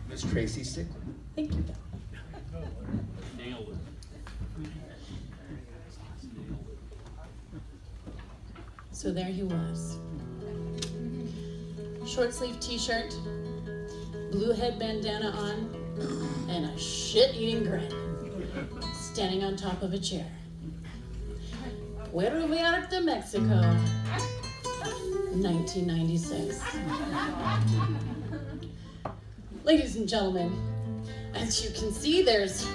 Miss Traci Stickler. Thank you. Nailed it. So there he was. Short sleeve t-shirt, blue head bandana on, and a shit-eating grin, standing on top of a chair. Puerto Vallarta, Mexico, 1996. Ladies and gentlemen, as you can see, there's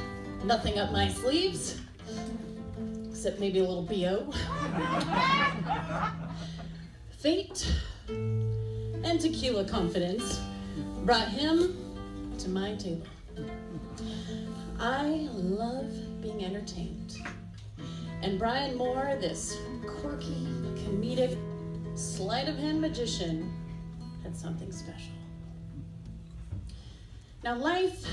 nothing up my sleeves, except maybe a little BO. Fate and tequila confidence brought him to my table. I love being entertained. And Brian Moore, this quirky, comedic, sleight-of-hand magician, had something special. Now life,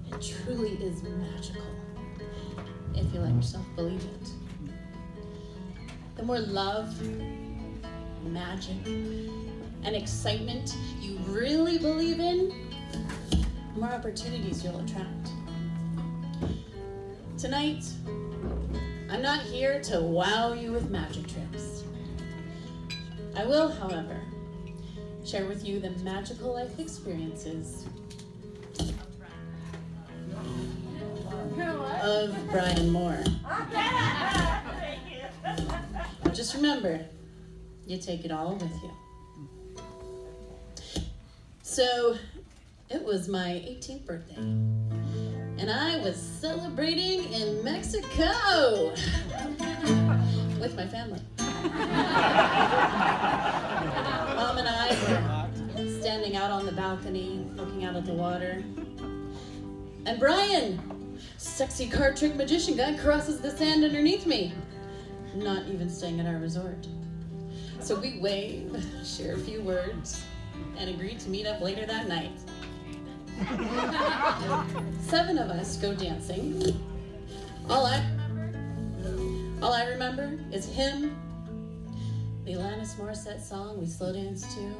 it truly is magical, if you let yourself believe it. The more love, magic, and excitement you really believe in, the more opportunities you'll attract. Tonight, I'm not here to wow you with magic tricks. I will, however, share with you the magical life experiences of Brian Moore. But just remember, you take it all with you. So, it was my 18th birthday, and I was celebrating in Mexico with my family. Mom and I were standing out on the balcony, looking out at the water, and Brian, sexy card trick magician guy, crosses the sand underneath me, not even staying at our resort. So we wave, share a few words, and agreed to meet up later that night. 7 of us go dancing. All I remember is him, the Alanis Morissette song we slow danced to.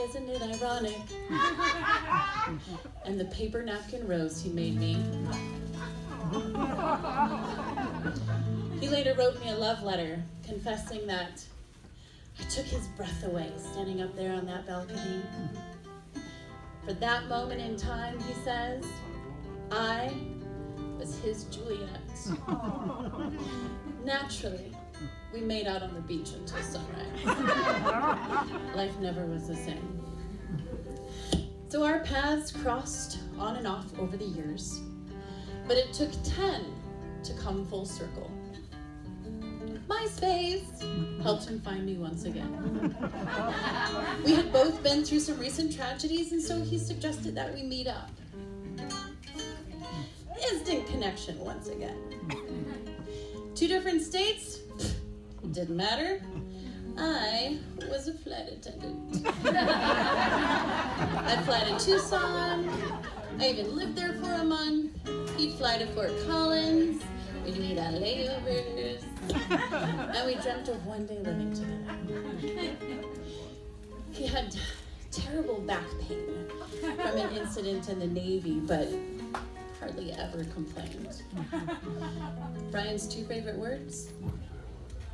Isn't it ironic? And the paper napkin rose he made me. He later wrote me a love letter confessing that I took his breath away standing up there on that balcony. For that moment in time, he says, I was his Juliet. Naturally, we made out on the beach until sunrise. Life never was the same. So our paths crossed on and off over the years, but it took 10 to come full circle. MySpace helped him find me once again. We had both been through some recent tragedies, and so he suggested that we meet up. Instant connection once again. 2 different states? Didn't matter. I was a flight attendant. I'd fly to Tucson. I even lived there for a month. He'd fly to Fort Collins. We'd meet at layovers. And we dreamt of one day living together. He had terrible back pain from an incident in the Navy, but hardly ever complained. Brian's 2 favorite words?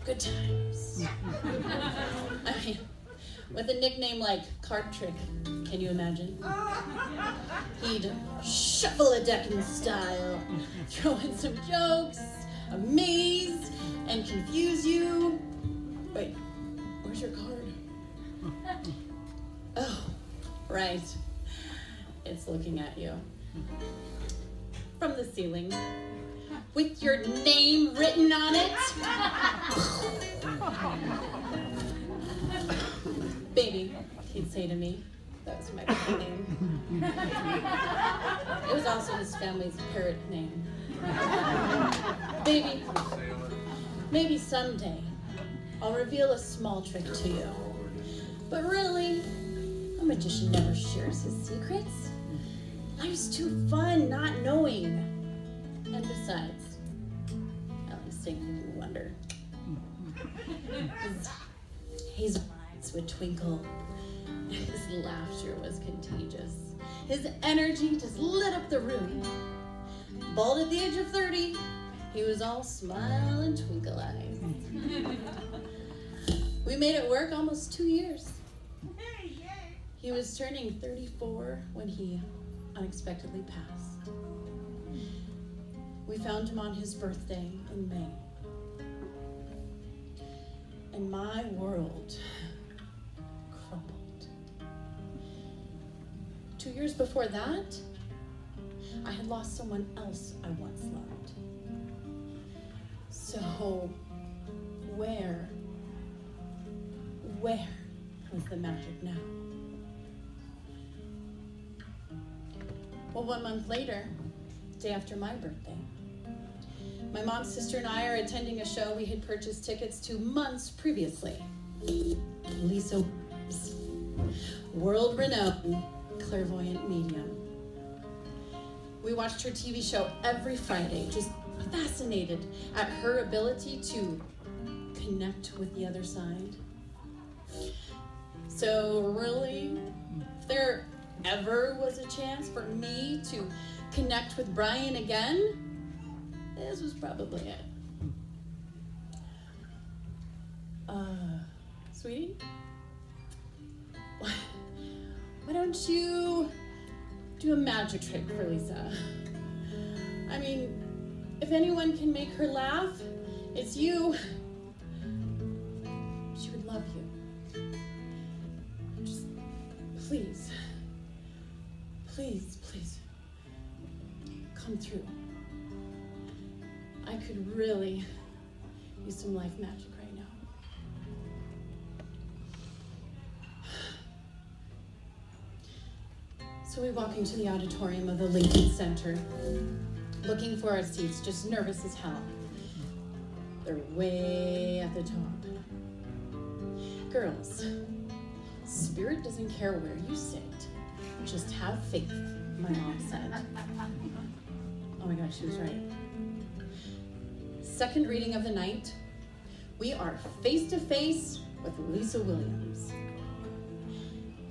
Good times. I mean, with a nickname like Card Trick, can you imagine? He'd shuffle a deck in style, throw in some jokes, amaze, and confuse you. Wait, where's your card? Oh, right. It's looking at you. From the ceiling, with your name written on it. Baby, he'd say to me. That was my name. It was also his family's parrot name. Baby, maybe someday I'll reveal a small trick to you. But really, a magician never shares his secrets. Life's too fun not knowing. And besides, at least I you wonder. His hazel eyes would twinkle His laughter was contagious. His energy just lit up the room. Bald at the age of 30, he was all smile and twinkle eyes. We made it work almost 2 years. He was turning 34 when he unexpectedly passed. We found him on his birthday in May. And my world crumbled. 2 years before that, I had lost someone else I once loved. So, where was the magic now? Well, 1 month later, day after my birthday, my mom's sister and I are attending a show we had purchased tickets to months previously. Lisa, world-renowned clairvoyant medium. We watched her TV show every Friday, just fascinated at her ability to connect with the other side. So really, if there ever was a chance for me to connect with Brian again, this was probably it. Sweetie? Why don't you do a magic trick for Lisa? I mean, if anyone can make her laugh, it's you. She would love you. Just please, come through. I could really use some life magic right now. So we walk into the auditorium of the Lincoln Center, looking for our seats, just nervous as hell. They're way at the top. Girls, spirit doesn't care where you sit. Just have faith, my mom said. Oh my gosh, she was right. Second reading of the night, we are face to face with Lisa Williams.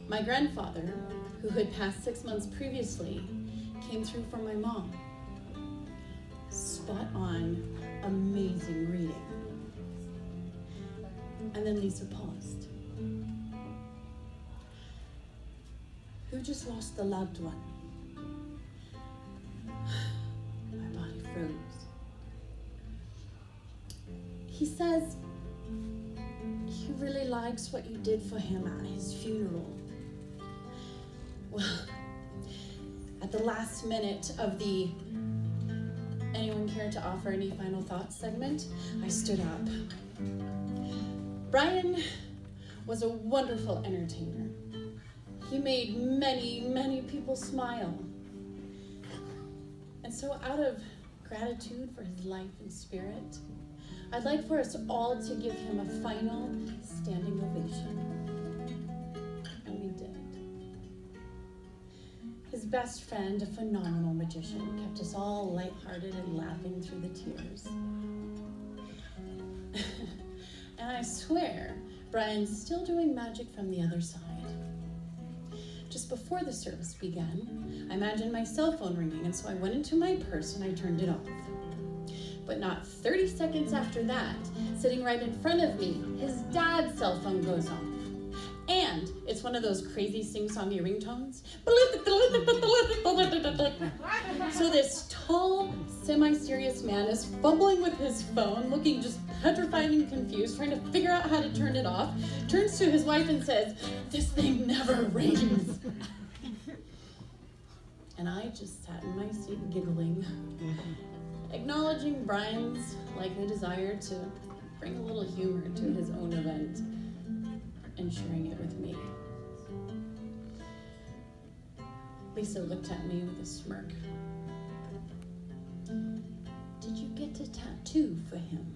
My grandfather, who had passed 6 months previously, came through for my mom. Spot on, amazing reading. And then Lisa paused. Who just lost a loved one? My body froze. He says he really likes what you did for him at his funeral. Well, at the last minute of the anyone care to offer any final thoughts segment, I stood up. Brian was a wonderful entertainer. He made many, many people smile. And so out of gratitude for his life and spirit, I'd like for us all to give him a final standing ovation. And we did. His best friend, a phenomenal magician, kept us all lighthearted and laughing through the tears. And I swear, Brian's still doing magic from the other side. Just before the service began, I imagined my cell phone ringing, and so I went into my purse and I turned it off. But not 30 seconds after that, sitting right in front of me, his dad's cell phone goes off. And it's one of those crazy sing-songy ringtones. So this tall, semi-serious man is fumbling with his phone, looking just petrified and confused, trying to figure out how to turn it off, turns to his wife and says, "This thing never rings." And I just sat in my seat giggling, acknowledging Brian's likely desire to bring a little humor to his own event and sharing it with me. Lisa looked at me with a smirk. "Did you get a tattoo for him?"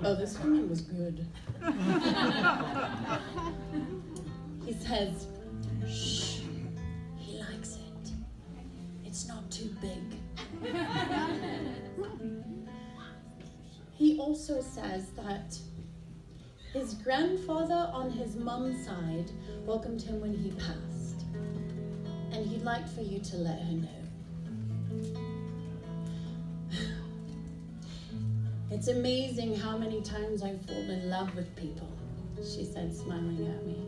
Oh, this one was good. He says, "Shh, he likes it. It's not too big." He also says that His grandfather on his mum's side welcomed him when he passed, and he'd like for you to let her know. It's amazing how many times I've fallen in love with people, she said, smiling at me.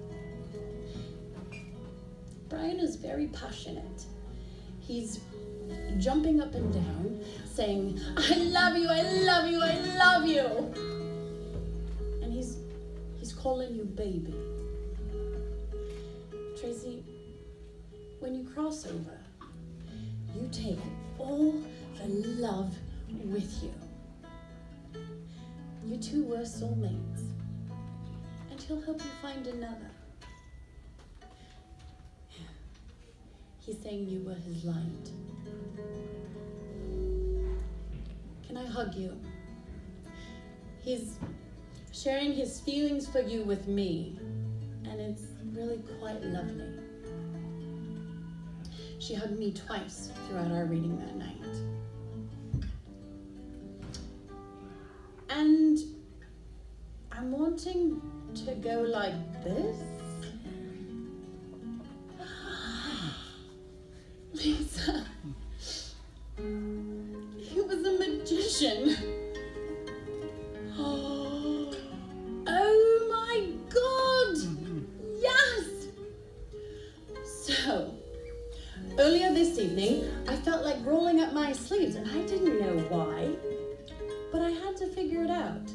Brian is very passionate. He's jumping up and down, saying, I love you, I love you, I love you. And he's calling you baby. Traci, when you cross over, you take all the love with you. You two were soulmates, and he'll help you find another. He's saying you were his light. Can I hug you? He's sharing his feelings for you with me, and it's really quite lovely. She hugged me twice throughout our reading that night. And I'm wanting to go like this. Lisa, he was a magician. Oh my God, yes! So, earlier this evening, I felt like rolling up my sleeves, and I didn't know why, but I had to figure it out.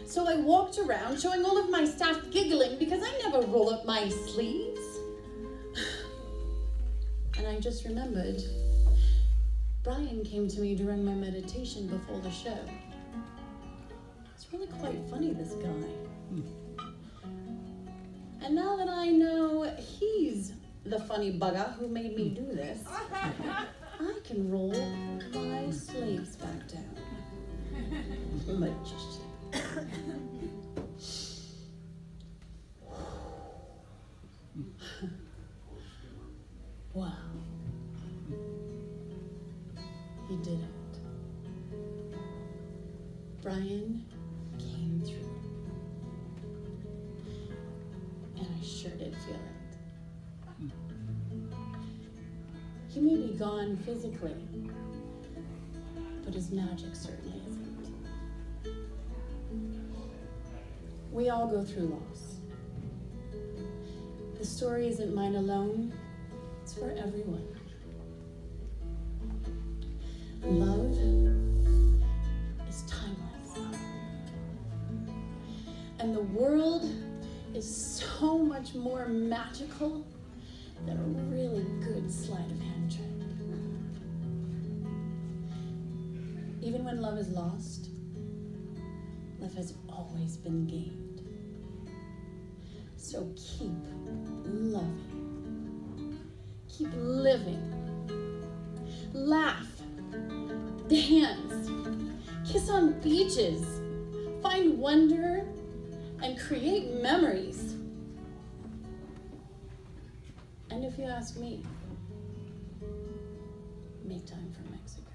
So I walked around showing all of my staff giggling because I never roll up my sleeves. And I just remembered, Brian came to me during my meditation before the show. It's really quite funny, this guy. And now that I know he's the funny bugger who made me do this, I can roll my sleeves back down. Magician. Wow. He did it. Brian came through. And I sure did feel it. He may be gone physically, but his magic certainly isn't. We all go through loss. The story isn't mine alone. It's for everyone. Love is timeless. And the world is so much more magical than a really good sleight of hand trick. Even when love is lost, love has always been gained. So keep loving. Keep living. Laugh. Dance. Kiss on beaches. Find wonder and create memories. And if you ask me, make time for Mexico.